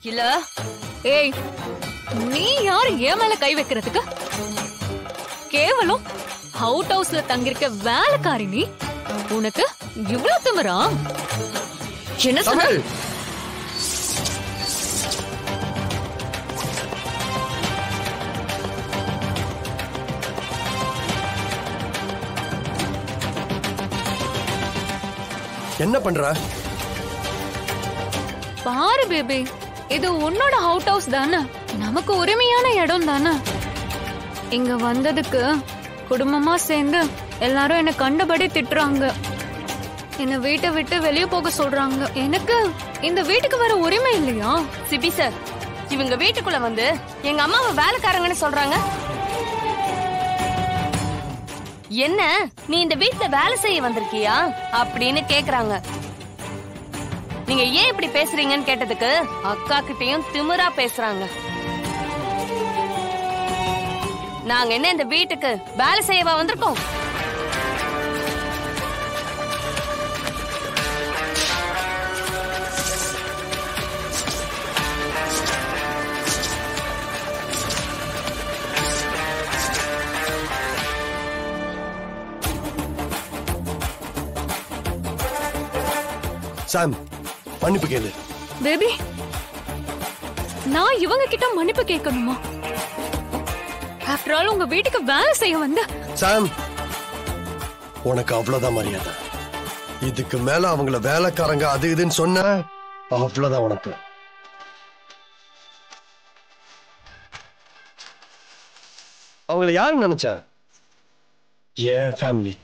இல்ல. ஏய், நீ யார் என் மேல கை வைக்கிறதுக்கு? கேவலம் அவுட் ஹவுஸ்ல தங்கிருக்க வேலைக்காரி நீ. உனக்கு இவ்வளவு திமிரா? என்ன சொன்ன? என்ன பண்ற? பாரு பேபி, இது உன்னோட அவுட் ஹவுஸ் தானே, நமக்கு உரிமையான இடம் தானே. இங்க வந்ததுக்கு குடும்பமா சேர்ந்து எல்லாரும் என்ன கண்டபடி திட்டுறாங்க. என்ன வீட்டை விட்டு வெளியே போக சொல்றாங்க. எனக்கு இந்த வீட்டுக்கு வர உரிமை இல்லையா? சிபி சார், இவங்க வீட்டுக்குள்ள வந்து எங்க அம்மாவை வேலைக்காரங்கன்னு சொல்றாங்க. என்ன, நீ இந்த வீட்டுல வேலை செய்ய வந்திருக்கியா அப்படின்னு கேக்குறாங்க. நீங்க ஏன் இப்படி பேசுறீங்கன்னு கேட்டதுக்கு அக்கா கிட்டயும் திமிரா பேசுறாங்க. நாங்க என்ன இந்த வீட்டுக்கு வேலை செய்யவா வந்திருக்கோம்? சாம், மன்னிப்பு கேளு. பேபி, நான் இவங்க கிட்ட மன்னிப்பு கேட்கணுமா? ஆஃப்டர் ஆல் உங்க வீட்டுக்கு வேலை செய்ய வந்த. சாம், உனக்கு அவ்வளவுதான் மரியாதை. இதுக்கு மேல அவங்கள வேலைக்காரங்க அது இதுன்னு சொன்ன அவ்வளவுதான் உனக்கு. அவங்கள யாரு நினைச்ச? ஏன் ஃபேமிலி,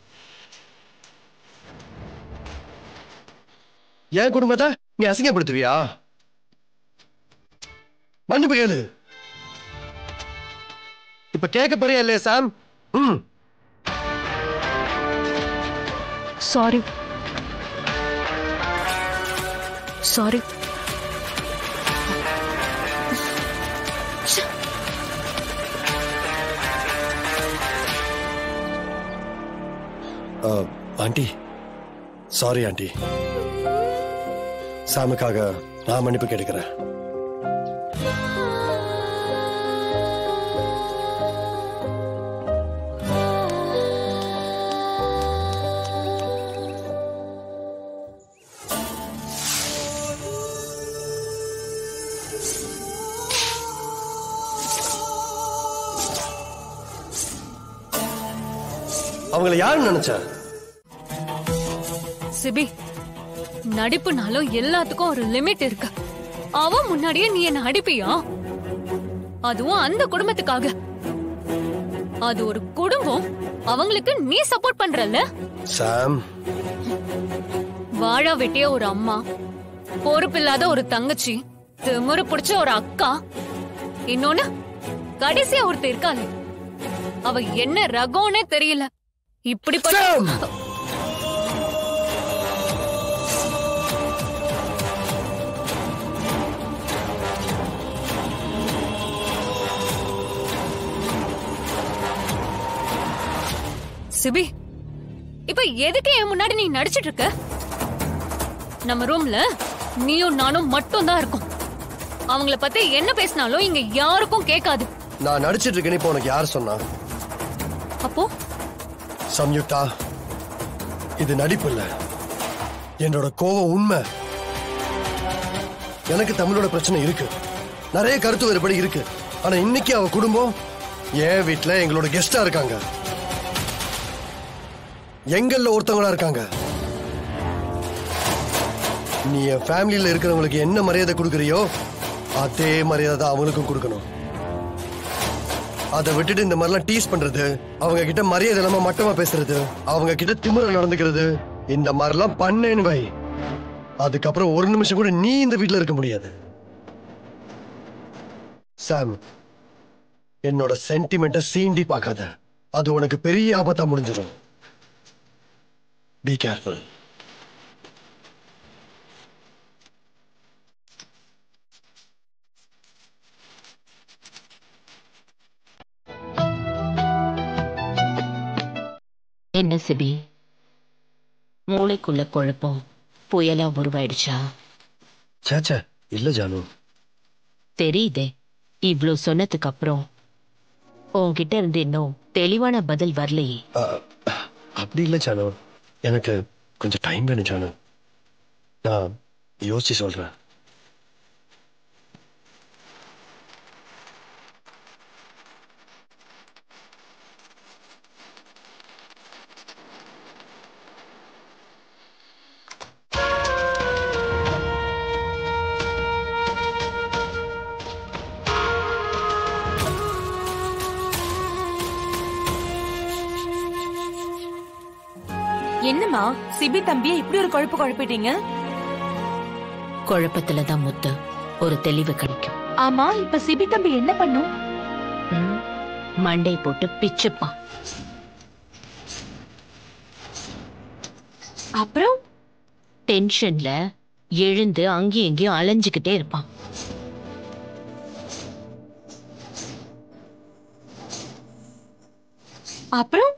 என் குடும்பத்தை நீ அசிங்கப்படுத்துவியா? மன்னிப்பு கேளு. இப்ப கேட்க போறியா இல்லையா Sam? Sorry sorry. Aunty, sorry aunty. சாமுக்காக நான் மன்னிப்பு கேட்கிறேன். அவங்களை யாரு நினைச்ச? சிபி, நடிப்புனாலும் எல்லாத்துக்கும் ஒரு லிமிட் இருக்கு. அவ முன்னாடியே நீ என்ன அடிப்பியா? அதுவும் அந்த குடும்பத்துக்காக. அது ஒரு குடும்பம், அவங்களுக்கு நீ சப்போர்ட் பண்றல்ல? சாம், வாழா வெட்டிய ஒரு அம்மா, பொறுப்பில்லாத ஒரு தங்கச்சி, திமிரு பிடிச்ச ஒரு அக்கா, இன்னொன்னு கடைசியா ஒருத்தர் இருக்காளே, அவ என்ன ரகம்னே தெரியல. இப்படிப்பட்ட சிபி, இப்ப எதுக்கு என் முன்னாடி நீ நடிச்சிட்டு இருக்க? நம்ம ரூம்ல நீயும் நானும் மட்டும் தான் இருக்கும். அவங்கள பத்தி என்ன பேசினாலும் இங்க யாருக்கும் கேட்காது. நான் நடிச்சிட்டு இருக்கேன்னு இப்ப உனக்கு யார் சொன்னா? அப்போ சம்யுக்தா, இது நடிப்பு இல்ல, என்னோட கோவம் உண்மை. எனக்கு தமிழோட பிரச்சனை இருக்கு, நிறைய கருத்து வேறுபடி இருக்கு. ஆனா இன்னைக்கு அவ குடும்பம் என் வீட்டுல எங்களோட கெஸ்டா இருக்காங்க, எங்கள்ல ஒருத்தவங்களா இருக்காங்க. நீ என் ஃபேமிலியில இருக்கிறவங்களுக்கு என்ன மரியாதை கொடுக்கறியோ அதே மரியாதை தான் அவங்களுக்கும் கொடுக்கணும். அதை விட்டுட்டு இந்த மாதிரிலாம் டீஸ் பண்றது, அவங்க கிட்ட மரியாதை இல்லாம மட்டமா பேசுறது, அவங்க கிட்ட திமிர நடந்துக்கிறது, இந்த மாதிரிலாம் பண்ணேன்னு வை, அதுக்கப்புறம் ஒரு நிமிஷம் கூட நீ இந்த வீட்டுல இருக்க முடியாது. சாம், என்னோட சென்டிமெண்ட்டை சீண்டி பார்க்காத, அது உனக்கு பெரிய ஆபத்தா முடிஞ்சிடும். Be careful. என்ன சிபி, மூளைக்குள்ள குழப்பம் புயலா உருவாயிடுச்சா? சேச்சா இல்ல ஜானு, தெரியுதே, இவ்ளோ சொன்னதுக்கு அப்புறம் உன்கிட்ட இருந்து இன்னும் தெளிவான பதில் வரலையே. அப்படி இல்லை சானு, எனக்கு கொஞ்சம் டைம் வேணும் சானு. நான் யோசிச்சு சொல்றேன். என்னம்மா சிபி தம்பியை இப்படி ஒரு குழப்பு குழப்பிட்டீங்க? குழப்பத்துலதான் முத்து ஒரு தெளிவு கிடைக்கும். ஆமா, இப்ப சிபி தம்பி என்ன பண்ணும்? மண்டை போட்டு பிச்சுப்பான். அப்புறம் டென்ஷன்ல எழுந்து அங்கேயும் இங்கேயும் அலைஞ்சுக்கிட்டே இருப்பான். அப்புறம்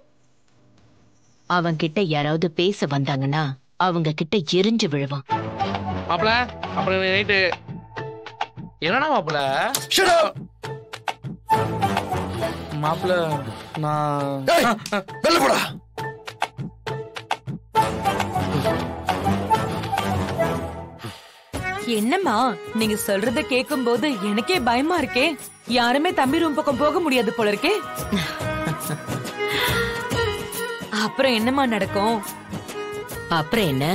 அவன் கிட்ட யாராவது பேச வந்தாங்கன்னா அவங்க கிட்ட எரிஞ்சு விழுவான். மாப்பிள, அப்புறம் நைட்டு என்னடா மாப்பிள? மாப்பிள நான் வெளில போடா. என்னம்மா நீங்க சொல்றத கேட்கும் போது எனக்கே பயமா இருக்கே. யாருமே தம்பி ரூம் பக்கம் போக முடியாது போல இருக்கே. அப்புறம் என்னம்மா நடக்கும்? அப்புறம் என்ன,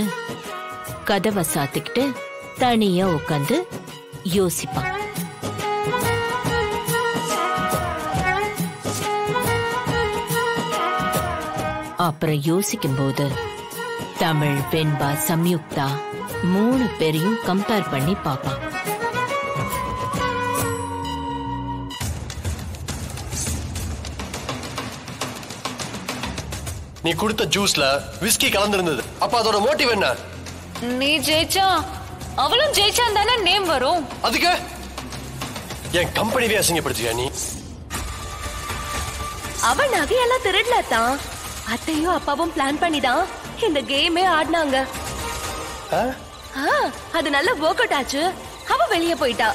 கதவை சாத்திக்கிட்டு தனியா உட்காந்து யோசிப்பான். அப்புறம் யோசிக்கும் போது தமிழ், வெண்பா, சம்யுக்தா 3 பேரையும் கம்பேர் பண்ணி பாப்பான். நீ கொடுத்த ஜூஸ்ல விஸ்கி கலந்திருந்தது. அப்ப அதோட மோட்டிவ் என்ன? நீ ஜெயிச்சா அவளும் ஜெயிச்சான் தானே நேம் வரும். அதுக்கு என் கம்பெனிவே அசிங்கப்படுத்தியா நீ? அவ நகையெல்லாம் திருடலத்தான். அத்தையும் அப்பாவும் பிளான் பண்ணிதான் இந்த கேமே ஆடினாங்க. அது நல்ல ஒர்க் அவுட் ஆச்சு. அவ வெளியே போயிட்டா.